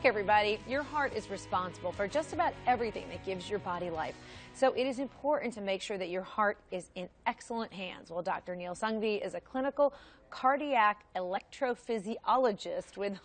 back, everybody. Your heart is responsible for just about everything that gives your body life. So it is important to make sure that your heart is in excellent hands. Well, Dr. Neil Sanghvi is a clinical cardiac electrophysiologist with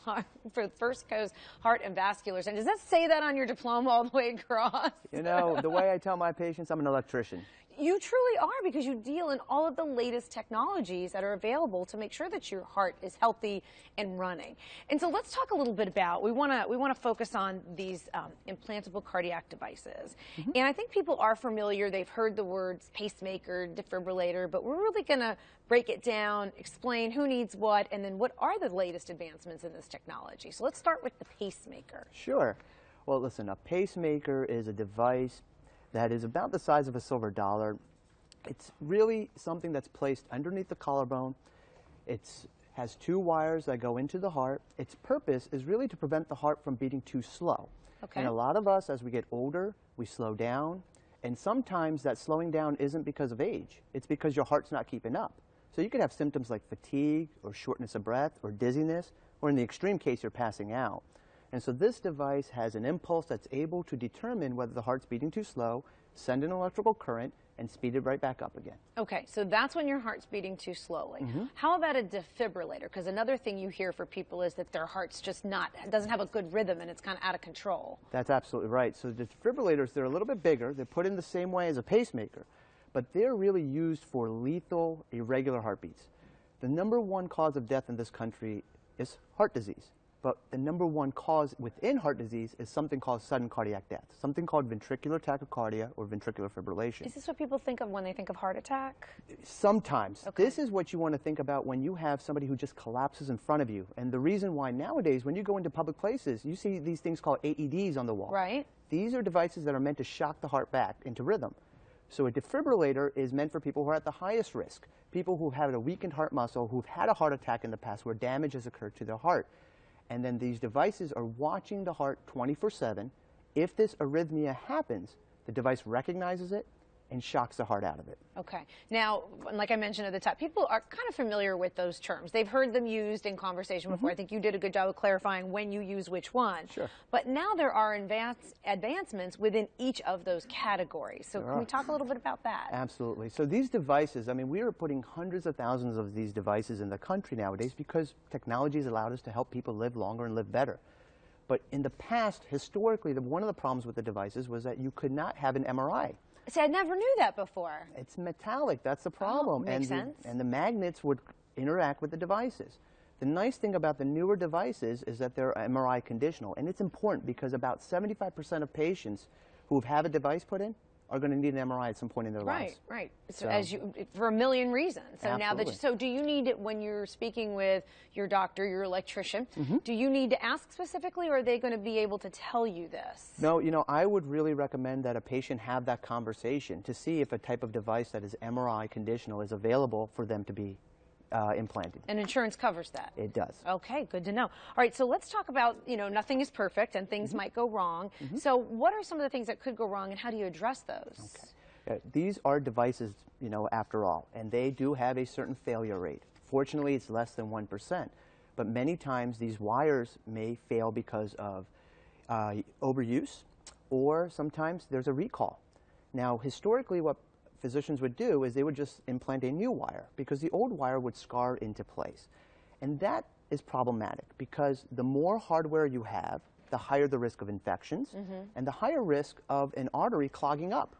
for First Coast Heart and Vascular. And does that say that on your diploma all the way across? You know, the way I tell my patients, I'm an electrician. You truly are, because you deal in all of the latest technologies that are available to make sure that your heart is healthy and running. And so let's talk a little bit about, we want to focus on these implantable cardiac devices. And I think people are familiar, they've heard the words pacemaker, defibrillator, but we're really going to break it down, explain who needs what, and then what are the latest advancements in this technology. So let's start with the pacemaker. Sure. Well, listen, a pacemaker is a device that is about the size of a silver dollar. It's really something that's placed underneath the collarbone. It has two wires that go into the heart. Its purpose is really to prevent the heart from beating too slow. Okay. And a lot of us, as we get older, we slow down. And sometimes that slowing down isn't because of age. It's because your heart's not keeping up. So you could have symptoms like fatigue or shortness of breath or dizziness, or in the extreme case, you're passing out. And so this device has an impulse that's able to determine whether the heart's beating too slow, send an electrical current, and speed it right back up again. Okay, so that's when your heart's beating too slowly. How about a defibrillator? Because another thing you hear for people is that their heart's just doesn't have a good rhythm and it's kind of out of control. That's absolutely right. So the defibrillators, they're a little bit bigger. They're put in the same way as a pacemaker, but they're really used for lethal, irregular heartbeats. The #1 cause of death in this country is heart disease. But the #1 cause within heart disease is something called sudden cardiac death, something called ventricular tachycardia or ventricular fibrillation. Is this what people think of when they think of heart attack? Sometimes. Okay. This is what you want to think about when you have somebody who just collapses in front of you. And the reason why nowadays, when you go into public places, you see these things called AEDs on the wall. Right. These are devices that are meant to shock the heart back into rhythm. So a defibrillator is meant for people who are at the highest risk, people who have a weakened heart muscle, who've had a heart attack in the past where damage has occurred to their heart. And then these devices are watching the heart 24/7. If this arrhythmia happens, the device recognizes it and shocks the heart out of it. Okay. Now, like I mentioned at the top, people are kind of familiar with those terms. They've heard them used in conversation before. I think you did a good job of clarifying when you use which one. Sure. But now there are advancements within each of those categories. So can we talk a little bit about that? Absolutely. So these devices, I mean, we are putting hundreds of thousands of these devices in the country nowadays because technology has allowed us to help people live longer and live better. But in the past, historically, one of the problems with the devices was that you could not have an MRI. See, I never knew that before. It's metallic. That's the problem. Makes sense. And the magnets would interact with the devices. The nice thing about the newer devices is that they're MRI conditional. And it's important because about 75% of patients who have a device put in are going to need an MRI at some point in their lives. Right. So for a million reasons. So absolutely. now so do you need it when you're speaking with your doctor, your electrician? Do you need to ask specifically, or are they going to be able to tell you this? No, you know, I would really recommend that a patient have that conversation to see if a type of device that is MRI conditional is available for them to be implanted. And insurance covers that? It does. Okay, good to know. All right, so let's talk about, you know, nothing is perfect and things might go wrong. So what are some of the things that could go wrong and how do you address those? Okay. These are devices, you know, after all, and they do have a certain failure rate. Fortunately, it's less than 1%. But many times these wires may fail because of overuse, or sometimes there's a recall. Now, historically, what physicians would do is they would just implant a new wire because the old wire would scar into place. And that is problematic because the more hardware you have, the higher the risk of infections and the higher risk of an artery clogging up.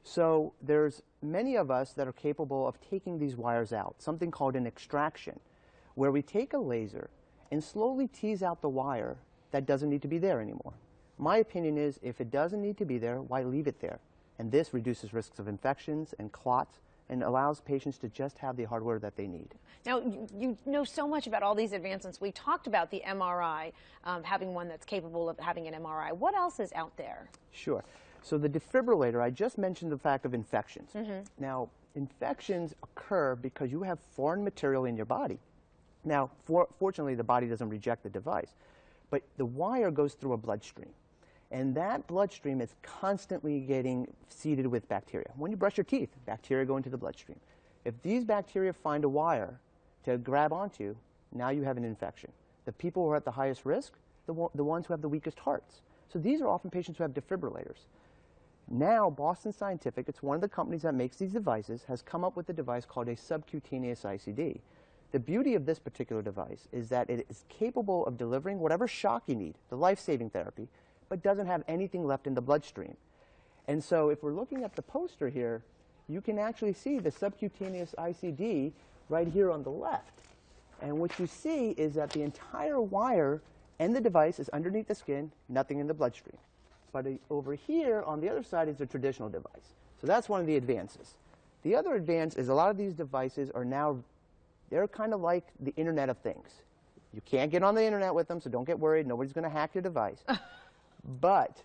So there's many of us that are capable of taking these wires out, something called an extraction, where we take a laser and slowly tease out the wire that doesn't need to be there anymore. My opinion is if it doesn't need to be there, why leave it there? And this reduces risks of infections and clots and allows patients to just have the hardware that they need. Now, you know so much about all these advancements. We talked about the MRI, having one that's capable of having an MRI. What else is out there? Sure. So the defibrillator, I just mentioned the fact of infections. Now, infections occur because you have foreign material in your body. Now, fortunately, the body doesn't reject the device, but the wire goes through a bloodstream. And that bloodstream is constantly getting seeded with bacteria. When you brush your teeth, bacteria go into the bloodstream. If these bacteria find a wire to grab onto, now you have an infection. The people who are at the highest risk the ones who have the weakest hearts. So these are often patients who have defibrillators. Now, Boston Scientific, it's one of the companies that makes these devices, has come up with a device called a subcutaneous ICD. The beauty of this particular device is that it is capable of delivering whatever shock you need, the life-saving therapy, but doesn't have anything left in the bloodstream. And so if we're looking at the poster here, you can actually see the subcutaneous ICD right here on the left. And what you see is that the entire wire and the device is underneath the skin, nothing in the bloodstream. But over here on the other side is a traditional device. So that's one of the advances. The other advance is a lot of these devices are now, they're kind of like the Internet of Things. You can't get on the Internet with them, so don't get worried. Nobody's going to hack your device. But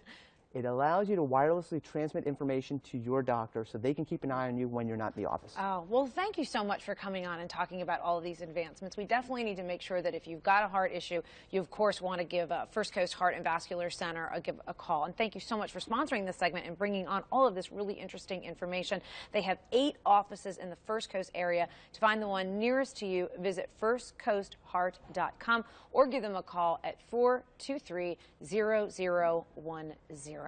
it allows you to wirelessly transmit information to your doctor so they can keep an eye on you when you're not in the office. Oh, well, thank you so much for coming on and talking about all of these advancements. We definitely need to make sure that if you've got a heart issue, you, of course, want to give First Coast Heart and Vascular Center a call. And thank you so much for sponsoring this segment and bringing on all of this really interesting information. They have 8 offices in the First Coast area. To find the one nearest to you, visit firstcoastheart.com or give them a call at 423-0010.